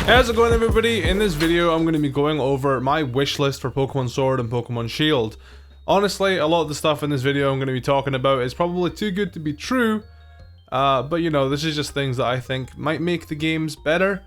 Hey, how's it going, everybody? In this video, I'm going to be going over my wish list for Pokemon Sword and Pokemon Shield. Honestly, a lot of the stuff in this video I'm going to be talking about is probably too good to be true, but you know, this is just things that I think might make the games better.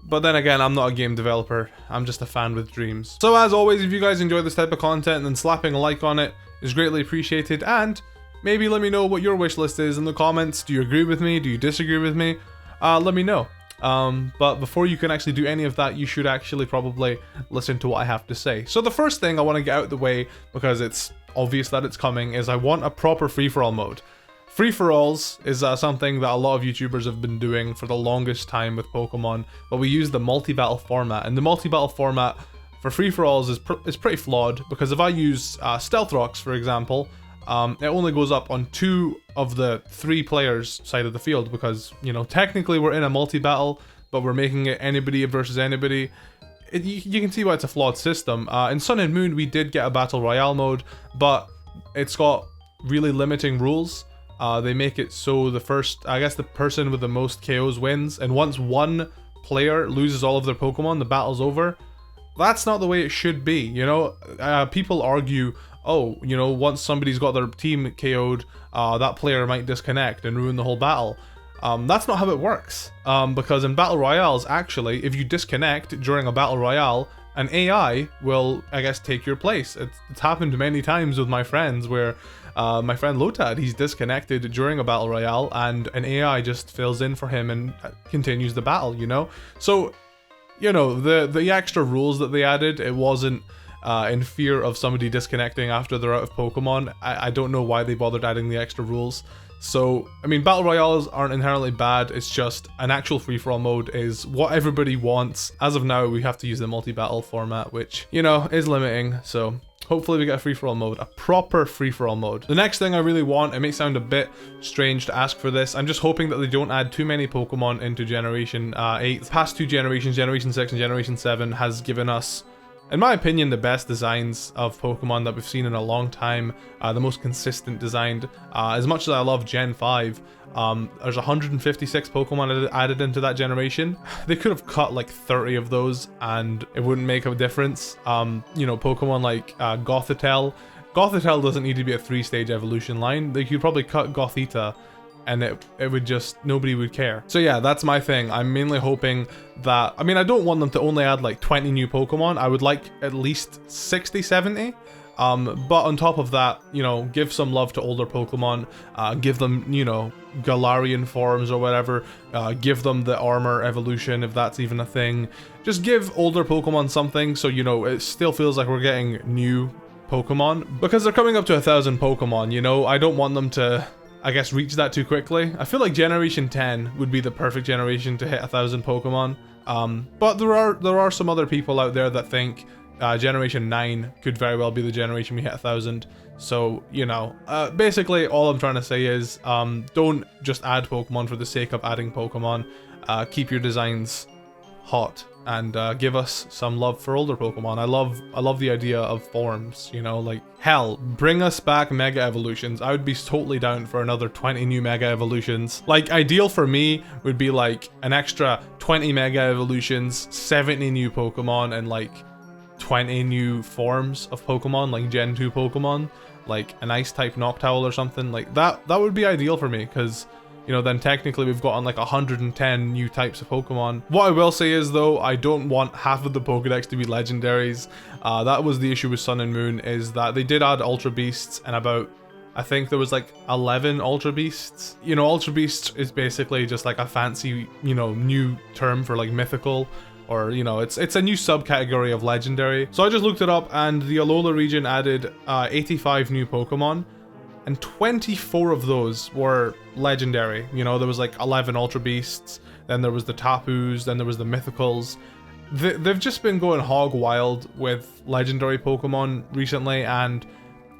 But then again, I'm not a game developer, I'm just a fan with dreams. So as always, if you guys enjoy this type of content, then slapping a like on it is greatly appreciated, and maybe let me know what your wish list is in the comments. Do you agree with me? Do you disagree with me? Let me know. But before you can actually do any of that, you should actually probably listen to what I have to say. So the first thing I want to get out of the way, because it's obvious that it's coming, is I want a proper free-for-all mode. Free-for-alls is something that a lot of YouTubers have been doing for the longest time with Pokemon, but we use the multi-battle format, and the multi-battle format for free-for-alls is pretty flawed, because if I use Stealth Rocks, for example, it only goes up on 2 of the 3 players' side of the field, because, you know, technically we're in a multi-battle, but we're making it anybody versus anybody. You can see why it's a flawed system. In Sun and Moon, we did get a Battle Royale mode, but it's got really limiting rules. They make it so the person with the most KOs wins, and once one player loses all of their Pokemon, the battle's over. That's not the way it should be, you know? People argue, oh, you know, once somebody's got their team KO'd, that player might disconnect and ruin the whole battle. That's not how it works, because in Battle Royales, actually, if you disconnect during a Battle Royale, an AI will, I guess, take your place. It's happened many times with my friends where my friend Lotad, he's disconnected during a Battle Royale, and an AI just fills in for him and continues the battle, you know? So, you know, the extra rules that they added, it wasn't in fear of somebody disconnecting after they're out of Pokemon. I don't know why they bothered adding the extra rules. So, I mean, Battle Royales aren't inherently bad, it's just an actual free-for-all mode is what everybody wants. As of now, we have to use the multi-battle format, which, you know, is limiting, so hopefully we get a free-for-all mode, a proper free-for-all mode. The next thing I really want, it may sound a bit strange to ask for this, I'm just hoping that they don't add too many Pokemon into Generation 8. The past 2 generations, Generation 6 and Generation 7, has given us, in my opinion, the best designs of Pokemon that we've seen in a long time, the most consistent designed. As much as I love Gen 5, there's 156 Pokemon added into that generation. They could have cut like 30 of those and it wouldn't make a difference. You know, Pokemon like Gothitelle. Gothitelle doesn't need to be a 3-stage evolution line. They could probably cut Gothita and it would just, nobody would care. So yeah, that's my thing. I'm mainly hoping that, I mean, I don't want them to only add like 20 new Pokemon. I would like at least 60, 70. But on top of that, you know, give some love to older Pokemon, give them, you know, Galarian forms or whatever, give them the armor evolution if that's even a thing. Just give older Pokemon something so, you know, it still feels like we're getting new Pokemon. Because they're coming up to 1,000 Pokemon, you know, I don't want them to, I guess, reach that too quickly. I feel like Generation 10 would be the perfect generation to hit 1,000 Pokemon. But there are some other people out there that think Generation 9 could very well be the generation we hit 1,000. So, you know, basically all I'm trying to say is don't just add Pokemon for the sake of adding Pokemon. Keep your designs hot and give us some love for older Pokemon. I love the idea of forms, you know, like, hell, bring us back Mega Evolutions. I would be totally down for another 20 new Mega Evolutions. Like, ideal for me would be like an extra 20 Mega Evolutions, 70 new Pokemon, and like 20 new forms of Pokemon, like Gen 2 Pokemon, like an Ice-type Noctowl or something. Like, that would be ideal for me, because, you know, then technically we've gotten like 110 new types of Pokemon. What I will say is, though, I don't want half of the Pokedex to be legendaries. That was the issue with Sun and Moon, is that they did add Ultra Beasts, and about, I think there was like 11 Ultra Beasts. You know, Ultra Beasts is basically just like a fancy, you know, new term for like mythical, or, you know, it's a new subcategory of legendary. So I just looked it up, and the Alola region added 85 new Pokemon, and 24 of those were legendary. You know, there was like 11 Ultra Beasts, then there was the Tapus, then there was the Mythicals. They've just been going hog wild with legendary Pokemon recently, and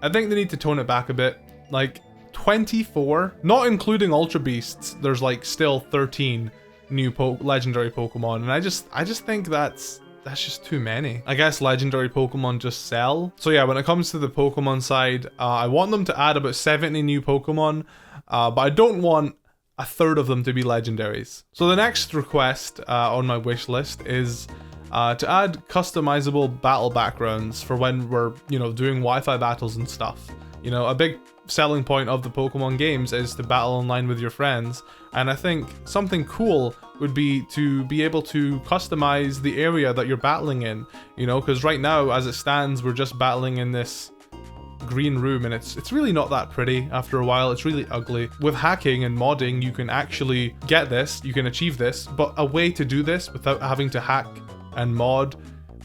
I think they need to tone it back a bit. Like, 24, not including Ultra Beasts, there's like still 13 new legendary Pokemon, and I just think that's just too many. I guess legendary Pokemon just sell. So yeah, when it comes to the Pokemon side, I want them to add about 70 new Pokemon, but I don't want a third of them to be legendaries. So the next request on my wish list is to add customizable battle backgrounds for when we're, doing Wi-Fi battles and stuff. A big selling point of the Pokemon games is to battle online with your friends, and I think something cool would be to be able to customize the area that you're battling in, because right now, as it stands, we're just battling in this green room, and it's really not that pretty. After a while, it's really ugly. With hacking and modding, you can actually get this, you can achieve this, but a way to do this without having to hack and mod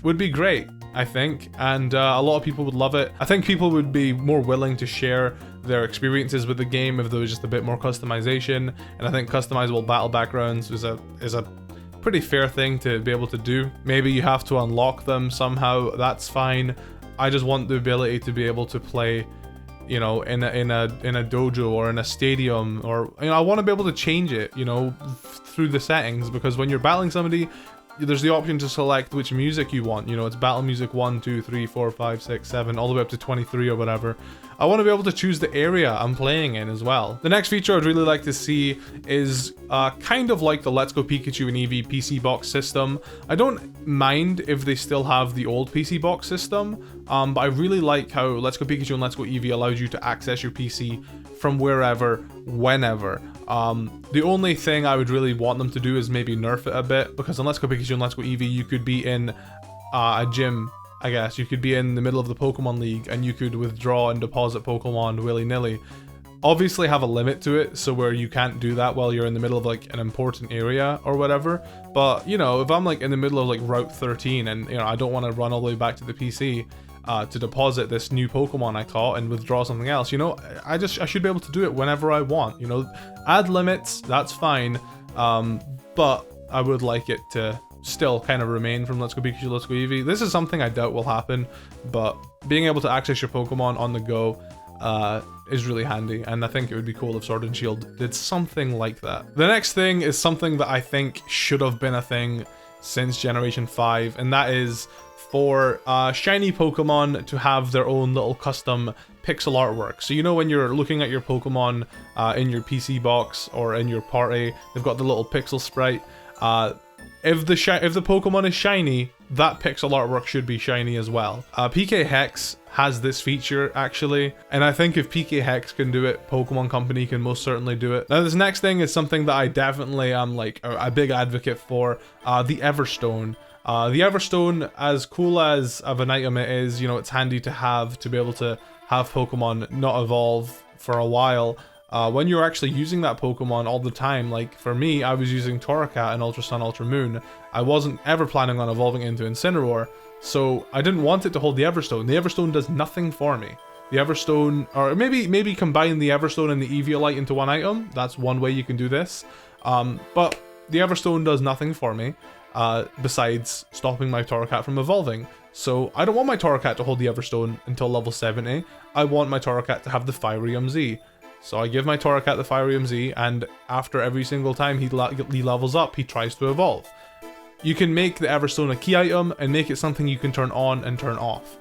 would be great, I think, and a lot of people would love it. I think people would be more willing to share their experiences with the game if there was just a bit more customization, and I think customizable battle backgrounds is a pretty fair thing to be able to do. Maybe you have to unlock them somehow, that's fine. I just want the ability to be able to play, in a dojo or in a stadium, or I want to be able to change it, through the settings, because when you're battling somebody, there's the option to select which music you want. It's battle music 1, 2, 3, 4, 5, 6, 7, all the way up to 23 or whatever. I want to be able to choose the area I'm playing in as well. The next feature I'd really like to see is kind of like the Let's Go Pikachu and Eevee PC box system. I don't mind if they still have the old PC box system, but I really like how Let's Go Pikachu and Let's Go Eevee allows you to access your PC from wherever, whenever. The only thing I would really want them to do is maybe nerf it a bit, because in Let's Go Pikachu and Let's Go Eevee, you could be in a gym, I guess. You could be in the middle of the Pokemon League, and you could withdraw and deposit Pokemon willy-nilly. Obviously have a limit to it, so where you can't do that while you're in the middle of like an important area or whatever. But, if I'm like in the middle of like Route 13 and, I don't want to run all the way back to the PC, to deposit this new Pokemon I caught and withdraw something else, I should be able to do it whenever I want, add limits, that's fine, but I would like it to still kind of remain from Let's Go Pikachu, Let's Go Eevee. This is something I doubt will happen, but being able to access your Pokemon on the go is really handy, and I think it would be cool if Sword and Shield did something like that. The next thing is something that I think should have been a thing since Generation 5, and that is for shiny Pokemon to have their own little custom pixel artwork. So when you're looking at your Pokemon in your PC box or in your party, they've got the little pixel sprite. If the Pokemon is shiny, that pixel artwork should be shiny as well. PK Hex has this feature actually, and I think if PK Hex can do it, Pokemon Company can most certainly do it. Now this next thing is something that I definitely am like a big advocate for, the Everstone. The Everstone, as cool as of an item it is, it's handy to have, to be able to have Pokemon not evolve for a while. When you're actually using that Pokemon all the time, like for me, I was using Torracat in Ultra Sun, Ultra Moon. I wasn't ever planning on evolving into Incineroar, so I didn't want it to hold the Everstone. The Everstone does nothing for me. The Everstone, or maybe combine the Everstone and the Eviolite into one item. That's one way you can do this. But the Everstone does nothing for me. Besides stopping my Torracat from evolving. So I don't want my Torracat to hold the Everstone until level 70. I want my Torracat to have the Firium Z. So I give my Torracat the Firium Z, and after every single time he levels up, he tries to evolve. You can make the Everstone a key item and make it something you can turn on and turn off.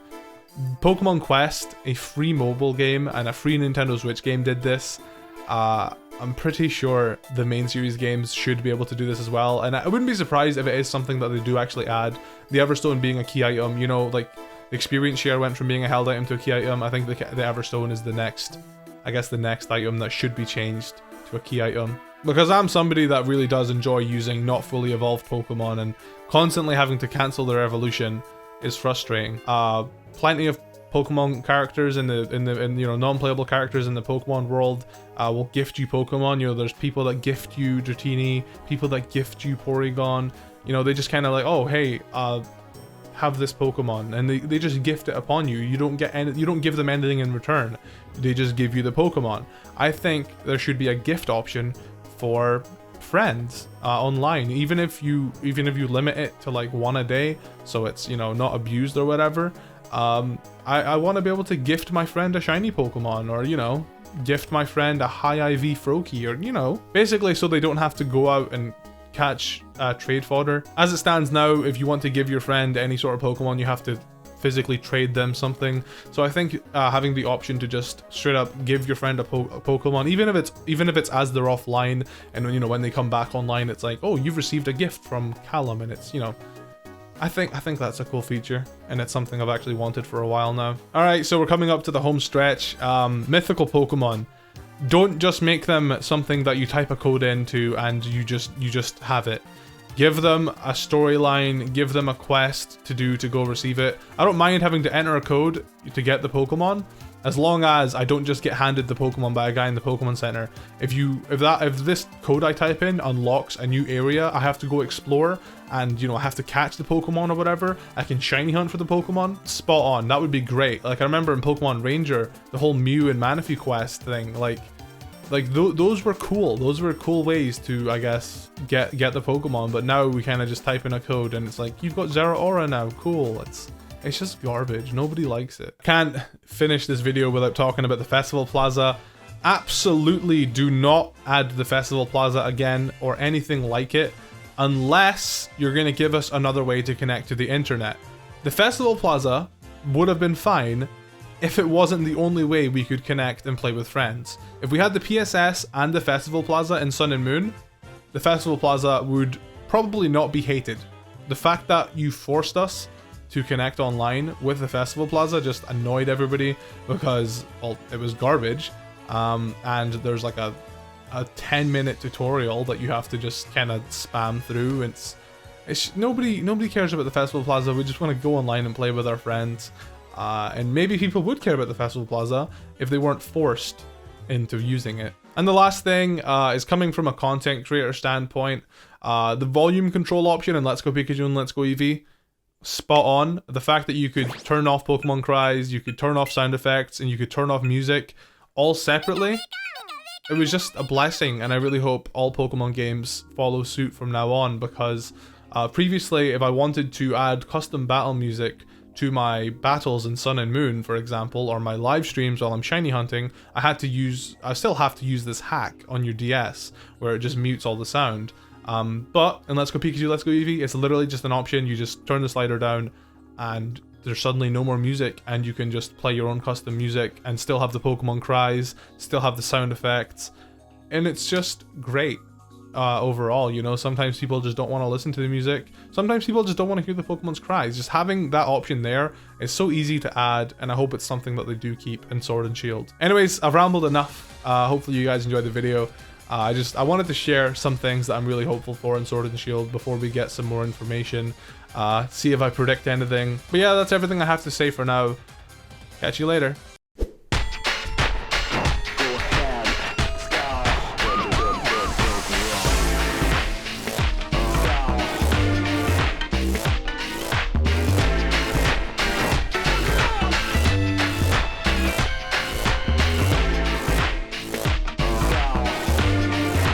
Pokemon Quest, a free mobile game and a free Nintendo Switch game, did this. I'm pretty sure the main series games should be able to do this as well, and I wouldn't be surprised if it is something that they do actually add. The Everstone being a key item, like the experience share went from being a held item to a key item. I think the Everstone is the next item that should be changed to a key item. Because I'm somebody that really does enjoy using not fully evolved Pokemon, and constantly having to cancel their evolution is frustrating. Plenty of Pokemon characters in non-playable characters in the Pokemon world will gift you Pokemon. There's people that gift you Dratini, people that gift you Porygon. They just kind of like, oh hey, have this Pokemon, and they just gift it upon you. You don't give them anything in return. They just give you the Pokemon. I think there should be a gift option for friends online, even if you limit it to like one a day, so it's not abused or whatever. I want to be able to gift my friend a shiny Pokemon, or gift my friend a high IV Froakie, or basically so they don't have to go out and catch trade fodder. As it stands now, if you want to give your friend any sort of Pokemon, you have to physically trade them something. So I think having the option to just straight up give your friend a Pokemon, even if it's as they're offline, and you know, when they come back online, it's like, oh, you've received a gift from Callum, and it's, you know, I think that's a cool feature, and it's something I've actually wanted for a while now. All right, so we're coming up to the home stretch. Mythical Pokemon. Don't just make them something that you type a code into and you just have it. Give them a storyline, give them a quest to do to go receive it. I don't mind having to enter a code to get the Pokemon, as long as I don't just get handed the Pokemon by a guy in the Pokemon Center. If this code I type in unlocks a new area, I have to go explore, and you know, I have to catch the Pokemon or whatever. I can shiny hunt for the Pokemon. Spot on. That would be great. Like, I remember in Pokemon Ranger, the whole Mew and Manaphy quest thing, like those were cool. Those were cool ways to, I guess, get the Pokemon. But now we kind of just type in a code and it's like, you've got Zeraora now. Cool. It's just garbage. Nobody likes it. Can't finish this video without talking about the Festival Plaza. Absolutely do not add the Festival Plaza again or anything like it, unless you're going to give us another way to connect to the internet. The Festival Plaza would have been fine if it wasn't the only way we could connect and play with friends. If we had the PSS and the Festival Plaza in Sun and Moon, the Festival Plaza would probably not be hated. The fact that you forced us to connect online with the Festival Plaza just annoyed everybody because, well, it was garbage. And there's like a 10-minute tutorial that you have to just kind of spam through. Nobody cares about the Festival Plaza. We just want to go online and play with our friends. And maybe people would care about the Festival Plaza if they weren't forced into using it. And the last thing is coming from a content creator standpoint. The volume control option in Let's Go Pikachu and Let's Go Eevee, spot on. The fact that you could turn off Pokemon cries, you could turn off sound effects, and you could turn off music all separately. It was just a blessing, and I really hope all Pokemon games follow suit from now on, because previously, if I wanted to add custom battle music to my battles in Sun and Moon, for example, or my live streams while I'm shiny hunting, I still have to use this hack on your DS, where it just mutes all the sound. But in Let's Go Pikachu, Let's Go Eevee, it's literally just an option. You just turn the slider down, and there's suddenly no more music, and you can just play your own custom music and still have the Pokemon cries, still have the sound effects, and it's just great. Overall, you know, sometimes people just don't want to listen to the music. Sometimes people just don't want to hear the Pokemon's cries. Just having that option there is so easy to add, and I hope it's something that they do keep in Sword and Shield. Anyways, I've rambled enough. Hopefully you guys enjoyed the video. I wanted to share some things that I'm really hopeful for in Sword and Shield before we get some more information. See if I predict anything. But yeah, that's everything I have to say for now. Catch you later.